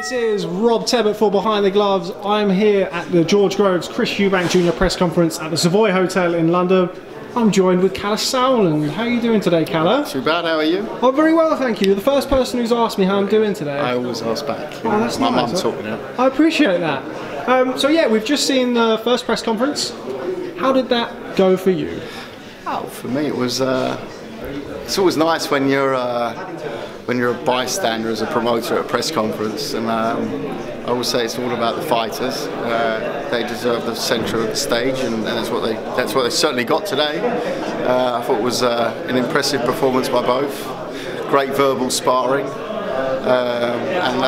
This is Rob Tebbutt for Behind the Gloves. I'm here at the George Groves Groves-Eubank Junior Press Conference at the Savoy Hotel in London. I'm joined with Kalle Sauerland. How are you doing today, Kalle? Too bad, how are you? Oh, very well, thank you. You're the first person who's asked me how I'm doing today. I always ask back. Oh, that's my nice. mum taught me that. I appreciate that. So yeah, we've just seen the first press conference. How did that go for you? Oh, for me it was. It's always nice when you're a bystander as a promoter at a press conference, and I always say it's all about the fighters. They deserve the centre of the stage, and that's what they certainly got today. I thought it was an impressive performance by both. Great verbal sparring, and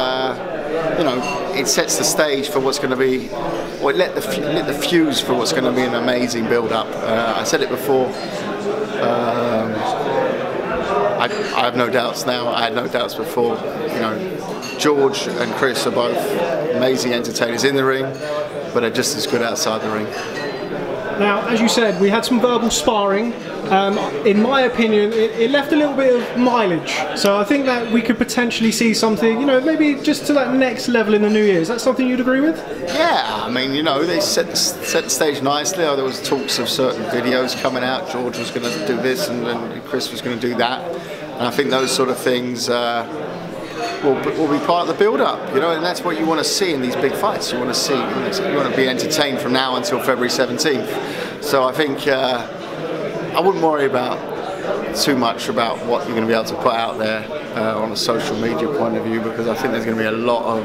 you know, it sets the stage for what's going to be. Or it lit the fuse for what's going to be an amazing build-up. I said it before. I have no doubts now. I had no doubts before. You know, George and Chris are both amazing entertainers in the ring, but are just as good outside the ring. Now, as you said, we had some verbal sparring. In my opinion, it left a little bit of mileage. So I think that we could potentially see something, you know, maybe just to that next level in the new year. Is that something you'd agree with? Yeah, I mean, you know, they set the stage nicely. There was talks of certain videos coming out. George was going to do this, and Chris was going to do that. And I think those sort of things will be part of the build-up, you know, and that's what you want to see in these big fights. You want to see, you want to be entertained from now until February 17th. So I think I wouldn't worry about too much about what you're going to be able to put out there on a social media point of view, because I think there's going to be a lot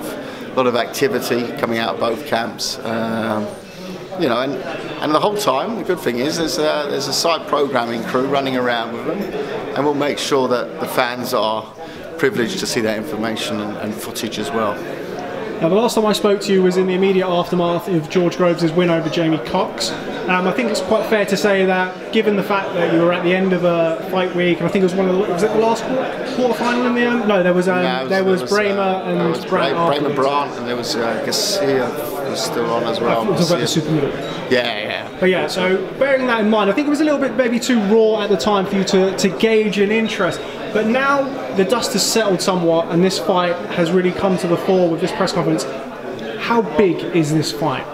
of activity coming out of both camps. You know, and the whole time, the good thing is there's a side programming crew running around with them, and we'll make sure that the fans are privileged to see that information and footage as well. Now, the last time I spoke to you was in the immediate aftermath of George Groves' win over Jamie Cox. I think it's quite fair to say that, given the fact that you were at the end of a fight week, and I think it was was it the last quarter final in the end? No, there was Bramer and Bramer Brandt, and there was Garcia was still on as well. About the super middleweight. Yeah. But yeah, so bearing that in mind, I think it was a little bit maybe too raw at the time for you to gauge an interest. But now the dust has settled somewhat, and this fight has really come to the fore with this press conference. How big is this fight?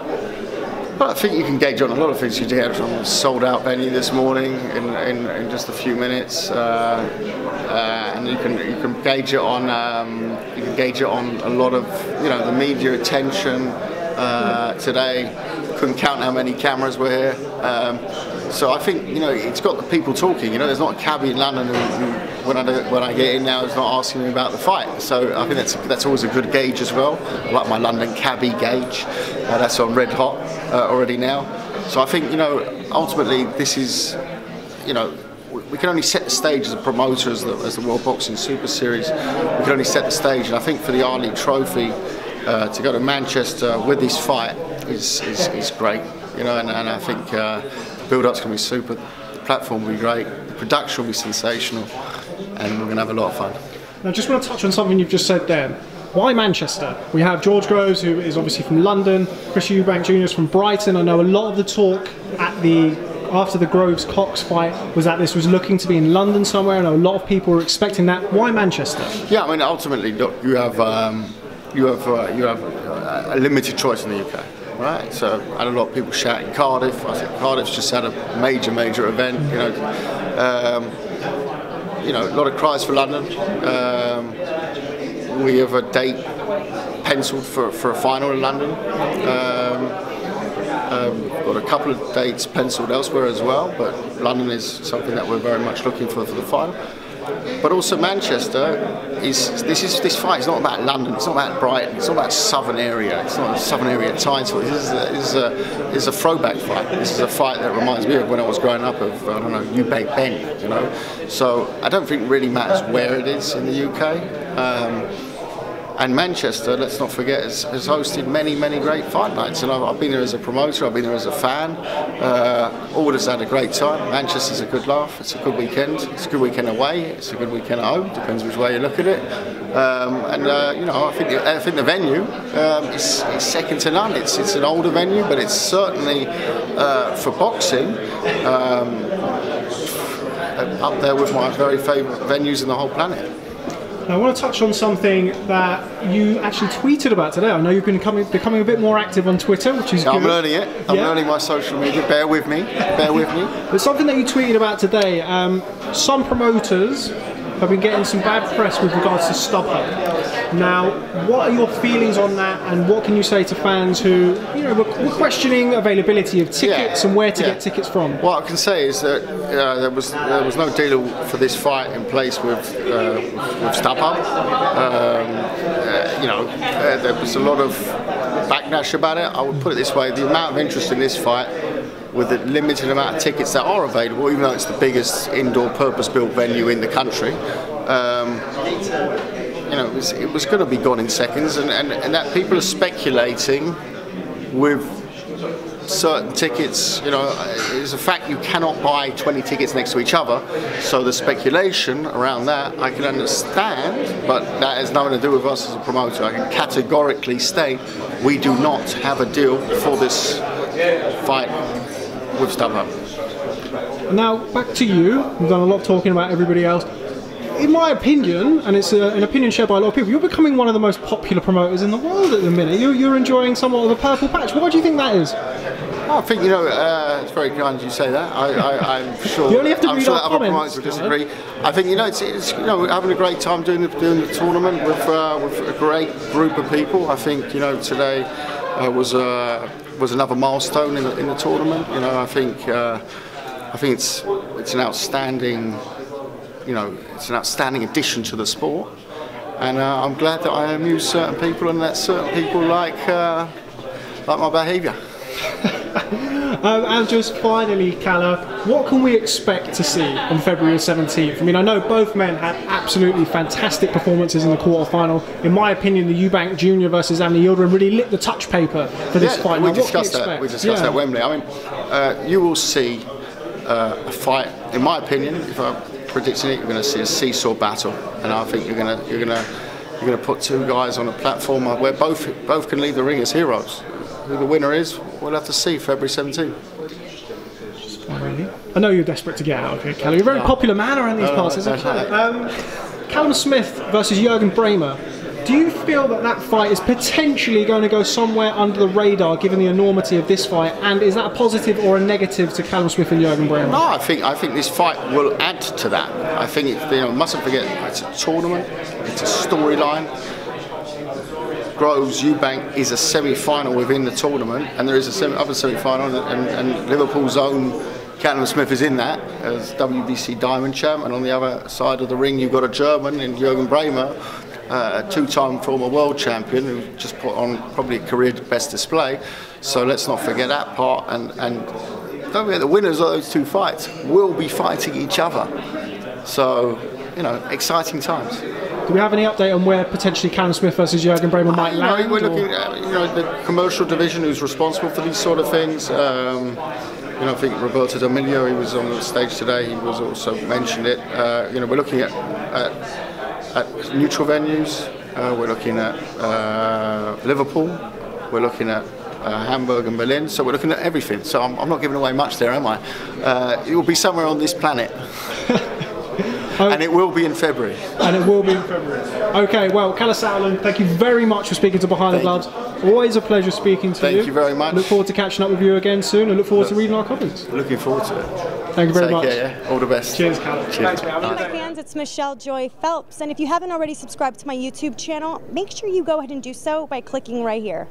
Well, I think you can gauge on a lot of things. You get on a sold-out venue this morning in just a few minutes, and you can gauge it on a lot of, you know, the media attention today. Couldn't count how many cameras were here. So I think, you know, it's got the people talking. You know, there's not a cabbie in London who when I get in now is not asking me about the fight. So I think that's always a good gauge as well. I like my London cabbie gauge. That's on red hot already now. So I think, you know, ultimately this is, you know, we can only set the stage as a promoter, as the World Boxing Super Series. We can only set the stage, and I think for the R-League Trophy to go to Manchester with this fight is great. You know, and I think the build-up's going to be super. The platform will be great. The production will be sensational, and we're going to have a lot of fun. Now, I just want to touch on something you've just said there. Why Manchester? We have George Groves, who is obviously from London. Groves-Eubank Jr. is from Brighton. I know a lot of the talk after the Groves-Cox fight was that this was looking to be in London somewhere, and a lot of people were expecting that. Why Manchester? Yeah, I mean, ultimately, look, you have a limited choice in the UK. Right, so I had a lot of people shouting Cardiff. I think Cardiff's just had a major event. You know, a lot of cries for London. We have a date penciled for a final in London. We've got a couple of dates penciled elsewhere as well, but London is something that we're very much looking for the final. But also Manchester this fight is not about London, it's not about Brighton, it's not about Southern area, it's not a Southern area title. This is a throwback fight. This is a fight that reminds me of when I was growing up of, I don't know, Eubank Bend, you know. So I don't think it really matters where it is in the UK. And Manchester, let's not forget, has hosted many great fight nights. And I've been there as a promoter, I've been there as a fan. Always had a great time. Manchester's a good laugh. It's a good weekend. It's a good weekend away. It's a good weekend at home. Depends which way you look at it. You know, I think the venue is second to none. It's an older venue, but it's certainly for boxing up there with my very favourite venues in the whole planet. Now, I want to touch on something that you actually tweeted about today. I know you've been becoming a bit more active on Twitter, which is good. I'm learning it. I'm learning my social media. Bear with me. Bear with me. But something that you tweeted about today, some promoters have been getting some bad press with regards to Stubhub. Now, what are your feelings on that, and what can you say to fans who, you know, were questioning availability of tickets and where to get tickets from? What I can say is that there was no deal for this fight in place with Stubhub. There was a lot of backlash about it. I would put it this way: the amount of interest in this fight, with the limited amount of tickets that are available, even though it's the biggest indoor purpose-built venue in the country, it was going to be gone in seconds, and that people are speculating with certain tickets. You know, it's a fact you cannot buy 20 tickets next to each other, so the speculation around that I can understand, but that has nothing to do with us as a promoter. I can categorically state we do not have a deal for this fight with Stubhub. Now, back to you. We've done a lot of talking about everybody else. In my opinion, and it's an opinion shared by a lot of people, you're becoming one of the most popular promoters in the world at the minute. You're enjoying somewhat of a purple patch. Why do you think that is? I think, it's very kind you say that. I'm sure. You only have to read our other promoters will disagree. I think it's we're having a great time doing the tournament with a great group of people. I think today was another milestone in the tournament. I think it's an outstanding. It's an outstanding addition to the sport, and I'm glad that I amuse certain people and that certain people like my behaviour. And just finally, Kalle, what can we expect to see on February 17th? I mean, I know both men had absolutely fantastic performances in the quarter-final. In my opinion, the Eubank Junior versus Andy Yildirim really lit the touch paper for this fight. We discussed that. We discussed that at Wembley. I mean, you will see a fight. In my opinion, if I'm predicting it, you're going to see a seesaw battle, and I think you're going to put two guys on a platform where both can leave the ring as heroes. Who the winner is, we'll have to see February 17th. I know you're desperate to get out of here, Kalle. You're a very popular man around these parts, isn't it? Callum Smith versus Jürgen Bremer. Do you feel that fight is potentially going to go somewhere under the radar, given the enormity of this fight? And is that a positive or a negative to Callum Smith and Jürgen Bremer? No, I think this fight will add to that. I think mustn't forget it's a tournament, it's a storyline. Groves-Eubank is a semi-final within the tournament, and there is a other semi-final, and Liverpool's own Callum Smith is in that as WBC Diamond Champ, and on the other side of the ring you've got a German in Jürgen Bremer, a two-time former world champion who just put on probably a career best display. So let's not forget that part, and don't forget the winners of those two fights will be fighting each other. So, exciting times. Do we have any update on where potentially Callum Smith versus Jürgen Bremer might land? We're looking at the commercial division who's responsible for these sort of things. I think Roberto D'Amelio, he was on the stage today, he was also mentioned it. We're looking at neutral venues. We're looking at Liverpool. We're looking at Hamburg and Berlin. So we're looking at everything. So I'm not giving away much there, am I? It will be somewhere on this planet. And it will be in February. Okay, well, Kalle Sauerland, thank you very much for speaking to Behind the Gloves. Always a pleasure speaking to you. Thank you very much. Look forward to catching up with you again soon, and look forward to reading our comments. Looking forward to it. Thank you very much. Take care, yeah? All the best. Cheers, Kalle. Cheers. Thanks, man. Hi fans, it's Michelle Joy Phelps, and if you haven't already subscribed to my YouTube channel, make sure you go ahead and do so by clicking right here.